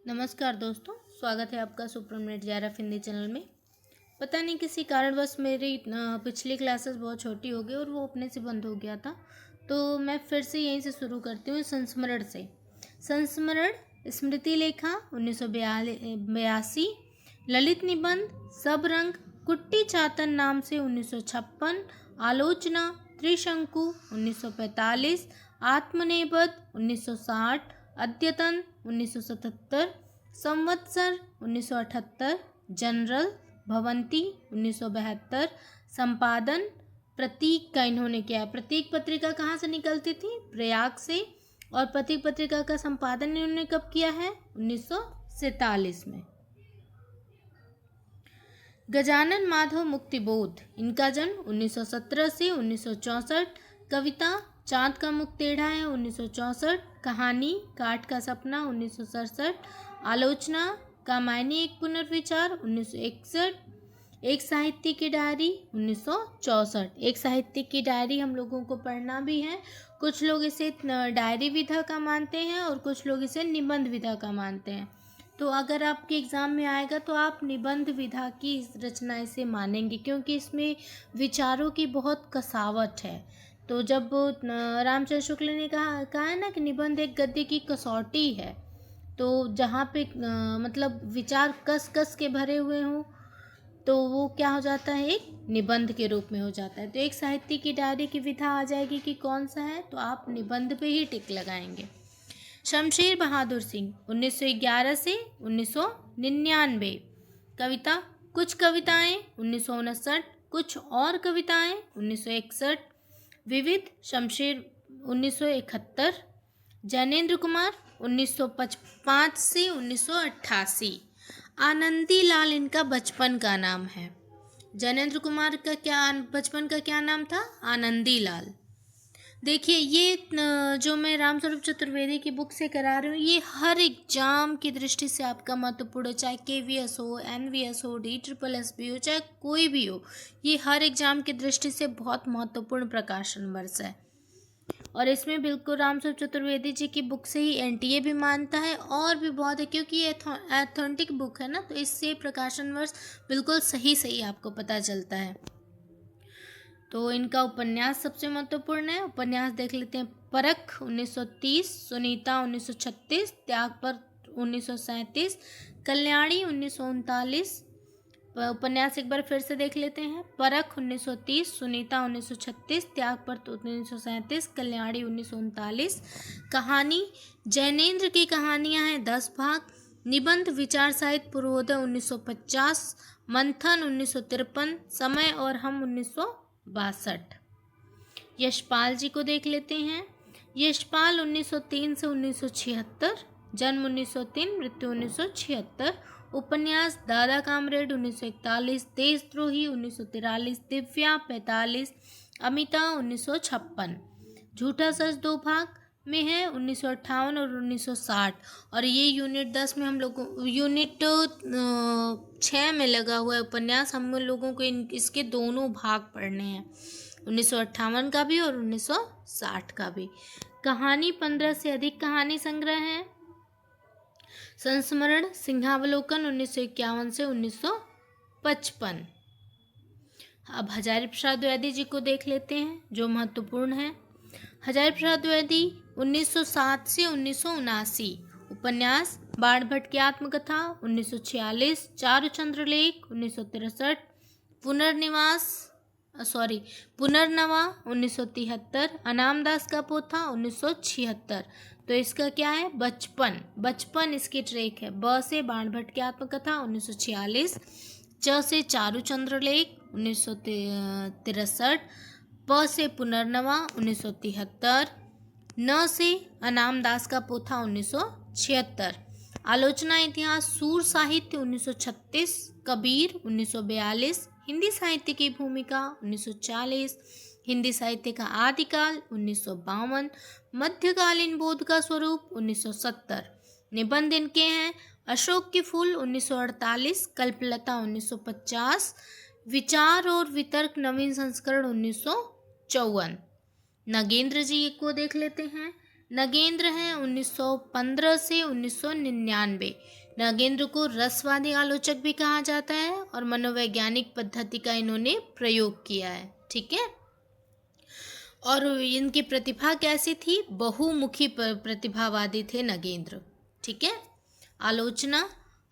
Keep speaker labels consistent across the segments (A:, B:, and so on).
A: नमस्कार दोस्तों, स्वागत है आपका सुपरनेट JRF हिंदी चैनल में। पता नहीं किसी कारणवश मेरी पिछली क्लासेस बहुत छोटी हो गई और वो अपने से बंद हो गया था, तो मैं फिर से यहीं से शुरू करती हूँ संस्मरण से। संस्मरण स्मृति लेखा 1982, ललित निबंध सब रंग कुट्टी चातन नाम से 1956, आलोचना त्रिशंकु 1945, आत्मनेपद 1960, अद्यतन 1977, संवत्सर 1978, जनरल भवंती 1972, संपादन प्रतीक का इन्होंने किया है। प्रतीक पत्रिका कहाँ से निकलती थी? प्रयाग से। और प्रतीक पत्रिका का संपादन इन्होंने कब किया है? 1947 में। गजानन माधव मुक्तिबोध, इनका जन्म 1917 से 1964। कविता चाँद का मुख टेढ़ा है 1964। कहानी काठ का सपना 1967। आलोचना कामायनी एक पुनर्विचार 1961। एक साहित्य की डायरी 1964। एक साहित्य की डायरी हम लोगों को पढ़ना भी है। कुछ लोग इसे डायरी विधा का मानते हैं और कुछ लोग इसे निबंध विधा का मानते हैं। तो अगर आपके एग्ज़ाम में आएगा तो आप निबंध विधा की रचना इसे मानेंगे, क्योंकि इसमें विचारों की बहुत कसावट है। तो जब रामचंद्र शुक्ल ने कहा है ना कि निबंध एक गद्य की कसौटी है, तो जहाँ पे मतलब विचार कस कस के भरे हुए हों तो वो क्या हो जाता है? एक निबंध के रूप में हो जाता है। तो एक साहित्य की डायरी की विधा आ जाएगी कि कौन सा है, तो आप निबंध पे ही टिक लगाएंगे। शमशेर बहादुर सिंह 1911 से 1999। कविता कुछ कविताएं 1959, कुछ और कविताएं 1961। विविध शमशेर 1971। जैनेन्द्र कुमार 1955 से 1988। आनंदी लाल इनका बचपन का नाम है। जैनेन्द्र कुमार का बचपन का क्या नाम था? आनंदी लाल। देखिए, ये जो मैं रामस्वरूप चतुर्वेदी की बुक से करा रही हूँ, ये हर एग्जाम की दृष्टि से आपका महत्वपूर्ण है। चाहे KVS हो, NVS हो, DSSB हो, चाहे कोई भी हो, ये हर एग्जाम की दृष्टि से बहुत महत्वपूर्ण प्रकाशन वर्ष है। और इसमें बिल्कुल रामस्वरूप चतुर्वेदी जी की बुक से ही NTA भी मानता है और भी बहुत है, क्योंकि ये एथेंटिक बुक है ना, तो इससे प्रकाशन वर्ष बिल्कुल सही आपको पता चलता है। तो इनका उपन्यास सबसे महत्वपूर्ण है। उपन्यास देख लेते हैं। परख 1930, सुनीता 1936, त्यागपत्र 1937, कल्याणी 1939। उपन्यास एक बार फिर से देख लेते हैं। परख 1930, सुनीता 1936, त्यागपत्र 1937, कल्याणी 1939। कहानी जैनेन्द्र की कहानियां हैं 10 भाग। निबंध विचार साहित्य पूर्वोदय 1950, मंथन 1953, समय और हम 1962। यशपाल जी को देख लेते हैं। यशपाल 1903 से 1976, जन्म 1903, मृत्यु 1976। उपन्यास दादा कामरेड 1941, देशद्रोही 1943, दिव्या 45, अमिता 1956। झूठा सच 2 भाग में है 1958 और 1960। और ये यूनिट 10 में हम लोगों यूनिट 6 में लगा हुआ है उपन्यास। हम लोगों को इसके दोनों भाग पढ़ने हैं, 1958 का भी और 1960 का भी। कहानी 15 से अधिक कहानी संग्रह है। संस्मरण सिंहावलोकन 1951 से 1955। अब हजारी प्रसाद द्विवेदी जी को देख लेते हैं, जो महत्वपूर्ण है। हजारी प्रसाद द्विवेदी 1907 से 1979। उपन्यास बाण भट्ट की आत्मकथा 1946, चारुचंद्र लेख 1963, पुनर्नवा 1973, अनामदास का पोथा 1976। तो इसका क्या है? बचपन इसकी ट्रैक है। ब से बाण भट्ट की आत्मकथा 1946, च से चारुचंद्र-लेख 1963, प से पुनर्नवा 1973, न से अनामदास का पोथा 1976। आलोचना इतिहास सूर साहित्य 1936, कबीर 1942, हिंदी साहित्य की भूमिका 1940, हिंदी साहित्य का आदिकाल 1952, मध्यकालीन बोध का स्वरूप 1970। निबंध इनके हैं अशोक के फूल 1948, कल्पलता 1950, विचार और वितर्क नवीन संस्करण 1954। नागेंद्र जी को देख लेते हैं। नगेंद्र हैं 1915 से 1999। नगेंद्र को रसवादी आलोचक भी कहा जाता है और मनोवैज्ञानिक पद्धति का इन्होंने प्रयोग किया है। ठीक है, और इनकी प्रतिभा कैसी थी? बहुमुखी प्रतिभावादी थे नगेंद्र। ठीक है,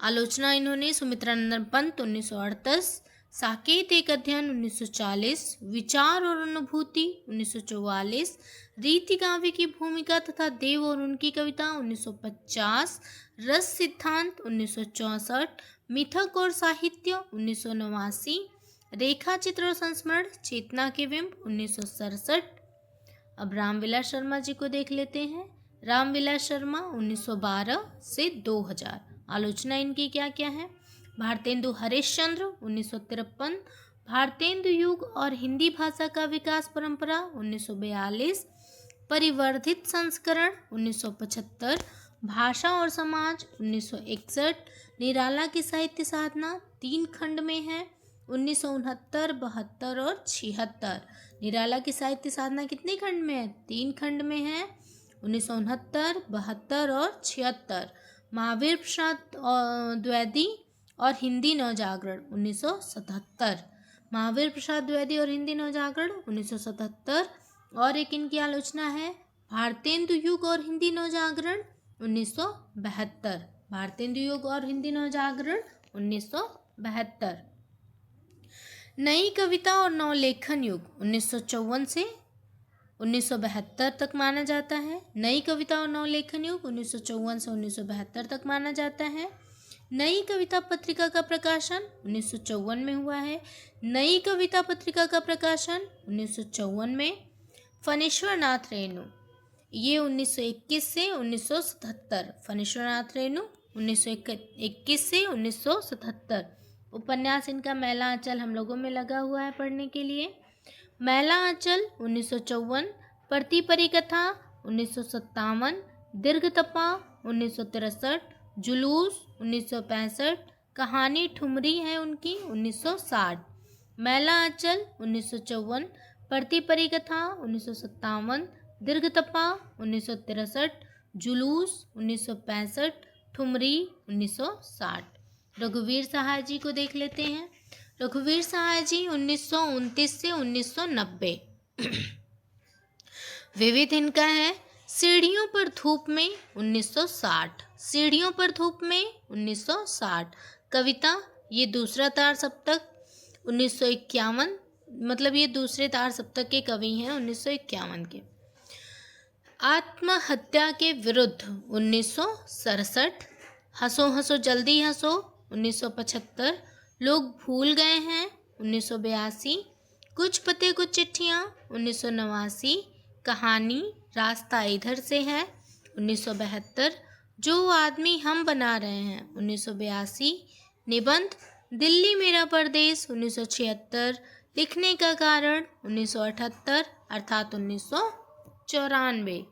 A: आलोचना इन्होंने सुमित्रानंद पंत 1938, साकेत एक अध्ययन 1940, विचार और अनुभूति 1944, रीति काव्य की भूमिका तथा देव और उनकी कविता 1950, रस सिद्धांत 1964, मिथक और साहित्य 1989, रेखा चित्र और संस्मरण चेतना के बिंब 1967। अब रामविलास शर्मा जी को देख लेते हैं। रामविलास शर्मा 1912 से 2000। आलोचना इनकी क्या क्या है? भारतेंदु हरिश्चंद्र 1953, भारतेंदु युग और हिंदी भाषा का विकास परंपरा 1942, परिवर्धित संस्करण 1975, भाषा और समाज 1961, निराला की साहित्य साधना 3 खंड में है 1969, 72 और 76। निराला की साहित्य साधना कितने खंड में है? 3 खंड में है 1969, 72 और 76। महावीर प्रसाद द्विवेदी और हिंदी नवजागरण 1977। महावीर प्रसाद द्विवेदी और हिंदी नवजागरण 1977। और एक इनकी आलोचना है भारतेंदु युग और हिंदी नवजागरण 1972। भारतेंदु युग और हिंदी नवजागरण 1972। नई कविता और नवलेखन युग 1954 से 1972 तक माना जाता है। नई कविता और नवलेखन युग 1954 से 1972 तक माना जाता है। नई कविता पत्रिका का प्रकाशन 1954 में हुआ है। नई कविता पत्रिका का प्रकाशन 1954 में। फणीश्वर नाथ रेणु ये 1921 से 1977। फणीश्वर नाथ रेणु 1921 से 1977। उपन्यास इनका मैला आंचल हम लोगों में लगा हुआ है पढ़ने के लिए। मैला आंचल 1954, प्रति परिकथा 1957, दीर्घतपा 1963, जुलूस 1965, कहानी ठुमरी है उनकी 1960। मैला आंचल 1954, प्रति परिकथा 1957, दीर्घतपा 1963, जुलूस 1965, ठुमरी 1960। रघुवीर सहाय जी को देख लेते हैं। रघुवीर सहाय जी 1929 से 1990। विविध इनका है सीढ़ियों पर धूप में 1960। सीढ़ियों पर धूप में 1960। कविता ये दूसरा तार सप्तक 1951, मतलब ये दूसरे तार सप्तक के कवि हैं 1951 के। आत्महत्या के विरुद्ध 1967। हंसो हंसो जल्दी हंसो 1975। लोग भूल गए हैं 1982। कुछ पते कुछ चिट्ठियाँ 1989। कहानी रास्ता इधर से है 1972। जो आदमी हम बना रहे हैं 1982। निबंध दिल्ली मेरा परदेश 1976। लिखने का कारण 1978 अर्थात 1994।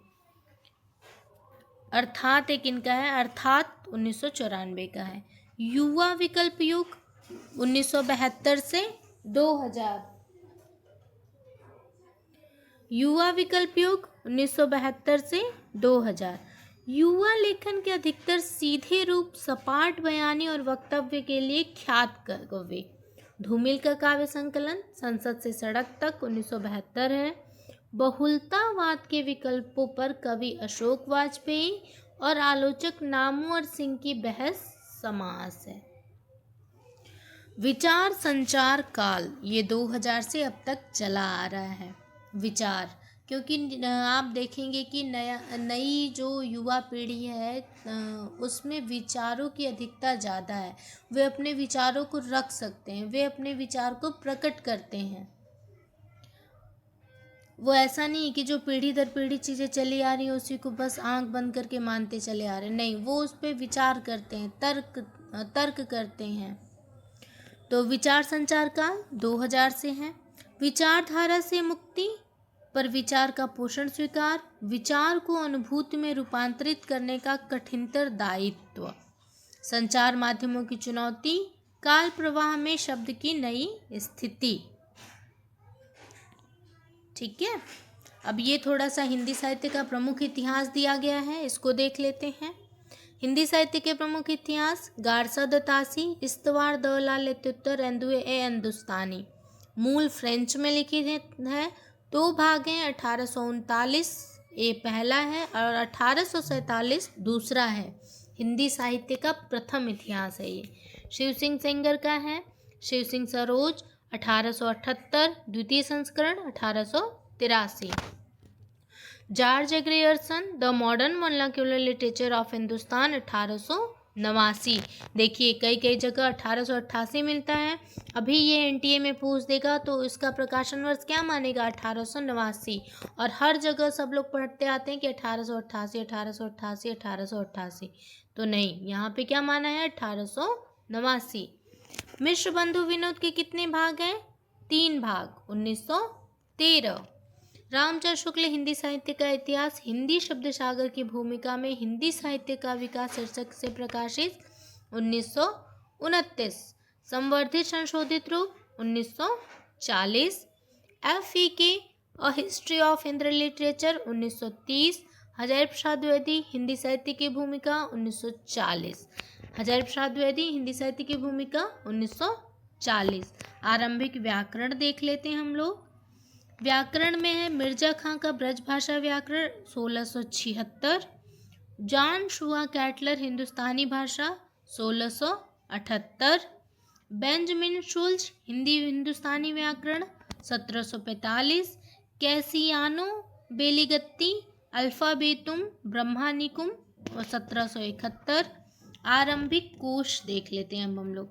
A: अर्थात एक इनका है, अर्थात 1994 का है। युवा विकल्प युग 1972 से 2000। युवा विकल्प युग 1972 से 2000। युवा लेखन के अधिकतर सीधे रूप, सपाट बयानी और वक्तव्य के लिए ख्यात कवि। धूमिल का काव्य संकलन संसद से सड़क तक 1972 है। बहुलतावाद के विकल्पों पर कवि अशोक वाजपेयी और आलोचक नामवर सिंह की बहस समास है। विचार संचार काल ये 2000 से अब तक चला आ रहा है। विचार, क्योंकि आप देखेंगे कि नई जो युवा पीढ़ी है उसमें विचारों की अधिकता ज़्यादा है। वे अपने विचारों को रख सकते हैं, वे अपने विचार को प्रकट करते हैं। वो ऐसा नहीं कि जो पीढ़ी दर पीढ़ी चीज़ें चली आ रही हैं उसी को बस आंख बंद करके मानते चले आ रहे हैं। नहीं, वो उस पर विचार करते हैं, तर्क करते हैं। तो विचार संचार काल 2000 से है। विचारधारा से मुक्ति पर विचार का पोषण स्वीकार, विचार को अनुभूति में रूपांतरित करने का कठिनतर दायित्व, संचार माध्यमों की चुनौती, काल प्रवाह में शब्द की नई स्थिति। ठीक है। अब ये थोड़ा सा हिंदी साहित्य का प्रमुख इतिहास दिया गया है, इसको देख लेते हैं। हिंदी साहित्य के प्रमुख इतिहास: गारसा दतासी, इस्तवार दौलाल लेत्युत्तर एंदुए ए हिंदुस्तानी। मूल फ्रेंच में लिखी है, 2 भाग हैं। 1839 ये पहला है और 1847 दूसरा है। हिंदी साहित्य का प्रथम इतिहास है ये। शिव सिंह सेंगर का है। शिव सिंह सरोज 1878, द्वितीय संस्करण 1883। George Grierson, the modern vernacular literature of Hindustan 1889। देखिए कई जगह 1888 मिलता है। अभी ये एनटीए में पूछ देगा तो इसका प्रकाशन वर्ष क्या मानेगा, 1889। और हर जगह सब लोग पढ़ते आते हैं कि 1888 1888 1888, तो नहीं, यहाँ पे क्या माना है, 1889। मिश्र बंधु विनोद के कितने भाग हैं, 3 भाग, 1913। रामचंद्र शुक्ल, हिंदी साहित्य का इतिहास, हिंदी शब्द सागर की भूमिका में हिंदी साहित्य का विकास शीर्षक से प्रकाशित 1929। संवर्धित संशोधित रूप 1940। FEK a history of Hindi literature 1930। Hazari Prasad Dwivedi, Hindi साहित्य की भूमिका 1940। हजारी प्रसाद द्विवेदी, हिंदी साहित्य की भूमिका 1940। आरंभिक व्याकरण देख लेते हैं हम लोग। व्याकरण में है मिर्जा खां का ब्रजभाषा व्याकरण 1676। जॉन शुआ कैटलर, हिंदुस्तानी भाषा 1678। बेंजामिन शुल्ज, हिंदी हिंदुस्तानी व्याकरण 1745। कैसियानो बेलिगत्ती, अल्फाबेतुम ब्रह्मानिकुम 1771। आरंभिक कोश देख लेते हैं अब हम लोग।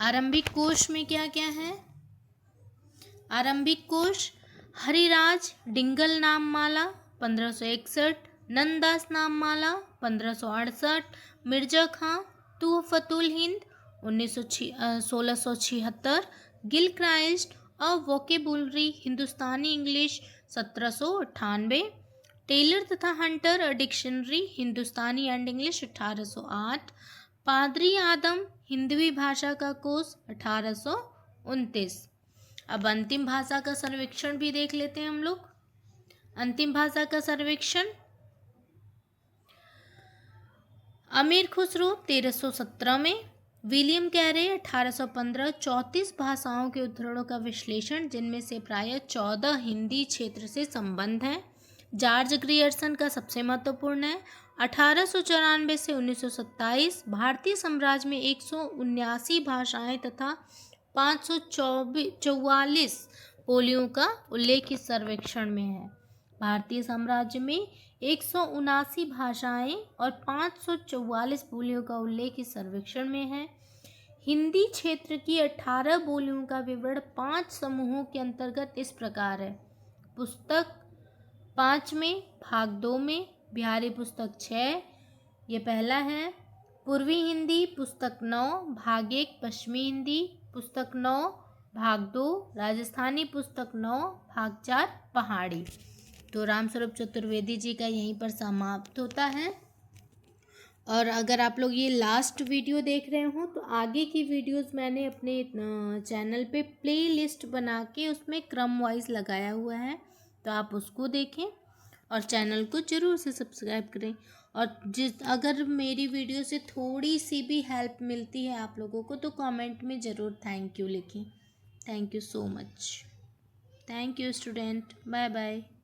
A: आरंभिक कोश में क्या क्या है। आरंभिक कोश: हरिराज डिंगल नाममाला 1561। नंददास नाममाला 1568। मिर्जा खां तुहफतुल हिंद 1676। गिलक्राइस्ट अ वोकेबुलरी हिंदुस्तानी इंग्लिश 1798। टेलर तथा Hunter a dictionary Hindustani and English 1808। पादरी आदम, हिंदवी भाषा का कोश 1829। अब अंतिम भाषा का सर्वेक्षण भी देख लेते हैं हम लोग। अंतिम भाषा का सर्वेक्षण: अमीर खुसरो 1317 में, विलियम कैरे 1815। 34 भाषाओं के उद्धरणों का विश्लेषण, जिनमें से प्रायः 14 हिंदी क्षेत्र से संबंध हैं। जॉर्ज ग्रियर्सन का सबसे महत्वपूर्ण है। 1894 से 1927 भारतीय साम्राज्य में 179 भाषाएं तथा 544 बोलियों का उल्लेख इस सर्वेक्षण में है। भारतीय साम्राज्य में 179 भाषाएं और 544 बोलियों का उल्लेख इस सर्वेक्षण में है। हिंदी क्षेत्र की 18 बोलियों का विवरण 5 समूहों के अंतर्गत इस प्रकार है। पुस्तक 5 में, भाग 2 में, बिहारी पुस्तक 6, ये पहला है। पूर्वी हिंदी पुस्तक 9, भाग 1, पश्चिमी हिंदी पुस्तक 9, भाग 2, राजस्थानी पुस्तक 9, भाग 4, पहाड़ी। तो रामस्वरूप चतुर्वेदी जी का यहीं पर समाप्त होता है। और अगर आप लोग ये लास्ट वीडियो देख रहे हो तो आगे की वीडियोस मैंने अपने चैनल पे प्लेलिस्ट बना के उसमें क्रम वाइज लगाया हुआ है, तो आप उसको देखें और चैनल को ज़रूर से सब्सक्राइब करें। और अगर मेरी वीडियो से थोड़ी सी भी हेल्प मिलती है आप लोगों को तो कमेंट में ज़रूर थैंक यू लिखें। Thank you so much. Thank you student. Bye bye.